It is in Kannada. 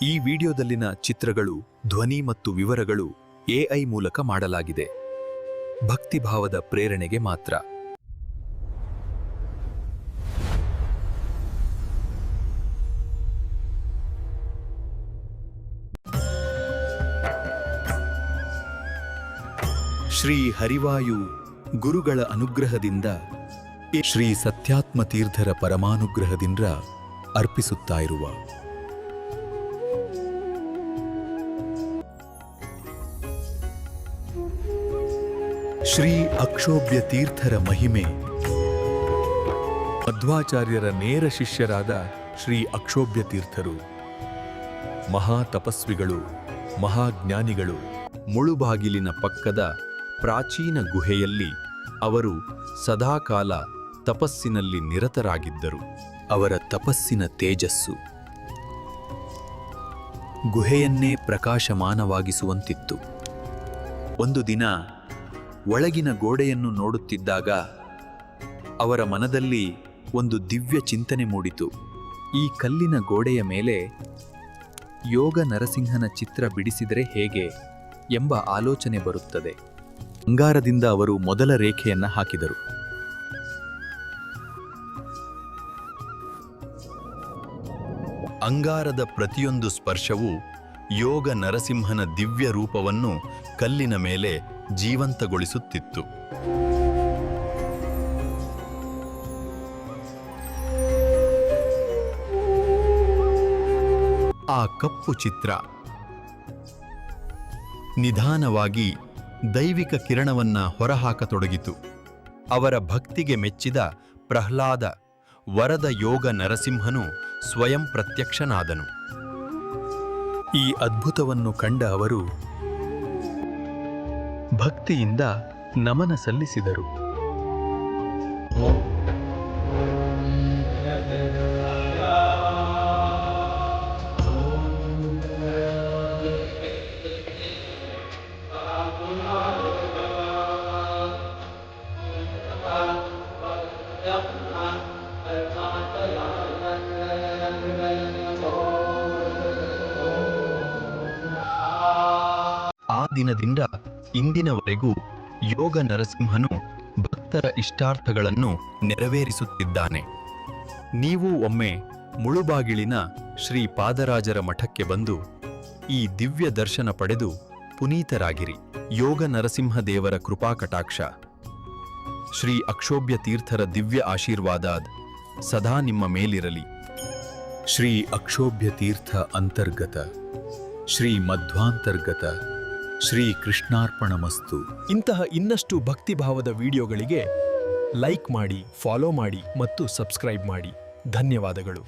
ಈ ವಿಡಿಯೋದಲ್ಲಿನ ಚಿತ್ರಗಳು, ಧ್ವನಿ ಮತ್ತು ವಿವರಗಳು ಎಐ ಮೂಲಕ ಮಾಡಲಾಗಿದೆ. ಭಕ್ತಿಭಾವದ ಪ್ರೇರಣೆಗೆ ಮಾತ್ರ. ಶ್ರೀ ಹರಿವಾಯು ಗುರುಗಳ ಅನುಗ್ರಹದಿಂದ, ಶ್ರೀ ಸತ್ಯಾತ್ಮ ತೀರ್ಥರ ಪರಮಾನುಗ್ರಹದಿಂದ ಅರ್ಪಿಸುತ್ತಾ ಇರುವ ಶ್ರೀ ಅಕ್ಷೋಭ್ಯ ತೀರ್ಥರ ಮಹಿಮೆ. ಮಧ್ವಾಚಾರ್ಯರ ನೇರ ಶಿಷ್ಯರಾದ ಶ್ರೀ ಅಕ್ಷೋಭ್ಯ ತೀರ್ಥರು ಮಹಾ ತಪಸ್ವಿಗಳು, ಮಹಾಜ್ಞಾನಿಗಳು. ಮುಳುಬಾಗಿಲಿನ ಪಕ್ಕದ ಪ್ರಾಚೀನ ಗುಹೆಯಲ್ಲಿ ಅವರು ಸದಾಕಾಲ ತಪಸ್ಸಿನಲ್ಲಿ ನಿರತರಾಗಿದ್ದರು. ಅವರ ತಪಸ್ಸಿನ ತೇಜಸ್ಸು ಗುಹೆಯನ್ನೇ ಪ್ರಕಾಶಮಾನವಾಗಿಸುವಂತಿತ್ತು. ಒಂದು ದಿನ ಒಳಗಿನ ಗೋಡೆಯನ್ನು ನೋಡುತ್ತಿದ್ದಾಗ ಅವರ ಮನದಲ್ಲಿ ಒಂದು ದಿವ್ಯ ಚಿಂತನೆ ಮೂಡಿತು. ಈ ಕಲ್ಲಿನ ಗೋಡೆಯ ಮೇಲೆ ಯೋಗ ನರಸಿಂಹನ ಚಿತ್ರ ಬಿಡಿಸಿದರೆ ಹೇಗೆ ಎಂಬ ಆಲೋಚನೆ ಬರುತ್ತದೆ. ಅಂಗಾರದಿಂದ ಅವರು ಮೊದಲ ರೇಖೆಯನ್ನು ಹಾಕಿದರು. ಅಂಗಾರದ ಪ್ರತಿಯೊಂದು ಸ್ಪರ್ಶವೂ ಯೋಗ ನರಸಿಂಹನ ದಿವ್ಯ ರೂಪವನ್ನು ಕಲ್ಲಿನ ಮೇಲೆ ಜೀವಂತಗೊಳಿಸುತ್ತಿತ್ತು. ಆ ಕಪ್ಪು ಚಿತ್ರ ನಿಧಾನವಾಗಿ ದೈವಿಕ ಕಿರಣವನ್ನ ಹೊರಹಾಕತೊಡಗಿತು. ಅವರ ಭಕ್ತಿಗೆ ಮೆಚ್ಚಿದ ಪ್ರಹ್ಲಾದ, ವರದ ಯೋಗ ನರಸಿಂಹನು ಸ್ವಯಂ ಪ್ರತ್ಯಕ್ಷನಾದನು. ಈ ಅದ್ಭುತವನ್ನು ಕಂಡ ಅವರು ಭಕ್ತಿಯಿಂದ ನಮನ ಸಲ್ಲಿಸಿದರು. ಆ ದಿನದಿಂದ ಇಂದಿನವರೆಗೂ ಯೋಗ ನರಸಿಂಹನು ಭಕ್ತರ ಇಷ್ಟಾರ್ಥಗಳನ್ನು ನೆರವೇರಿಸುತ್ತಿದ್ದಾನೆ. ನೀವು ಒಮ್ಮೆ ಮುಳುಬಾಗಿಲಿನ ಶ್ರೀ ಪಾದರಾಜರ ಮಠಕ್ಕೆ ಬಂದು ಈ ದಿವ್ಯ ದರ್ಶನ ಪಡೆದು ಪುನೀತರಾಗಿರಿ. ಯೋಗ ನರಸಿಂಹ ದೇವರ ಕೃಪಾಕಟಾಕ್ಷ, ಶ್ರೀ ಅಕ್ಷೋಭ್ಯ ತೀರ್ಥರ ದಿವ್ಯ ಆಶೀರ್ವಾದಾದ್ ಸದಾ ನಿಮ್ಮ ಮೇಲಿರಲಿ. ಶ್ರೀ ಅಕ್ಷೋಭ್ಯ ತೀರ್ಥ ಅಂತರ್ಗತ, ಶ್ರೀ ಮಧ್ವಾಂತರ್ಗತ, ಶ್ರೀ ಕೃಷ್ಣಾರ್ಪಣಮಸ್ತು. ಇಂತಹ ಇನ್ನಷ್ಟು ಭಕ್ತಿಭಾವದ ವಿಡಿಯೋಗಳಿಗೆ ಲೈಕ್ ಮಾಡಿ, ಫಾಲೋ ಮಾಡಿ ಮತ್ತು ಸಬ್ಸ್ಕ್ರೈಬ್ ಮಾಡಿ. ಧನ್ಯವಾದಗಳು.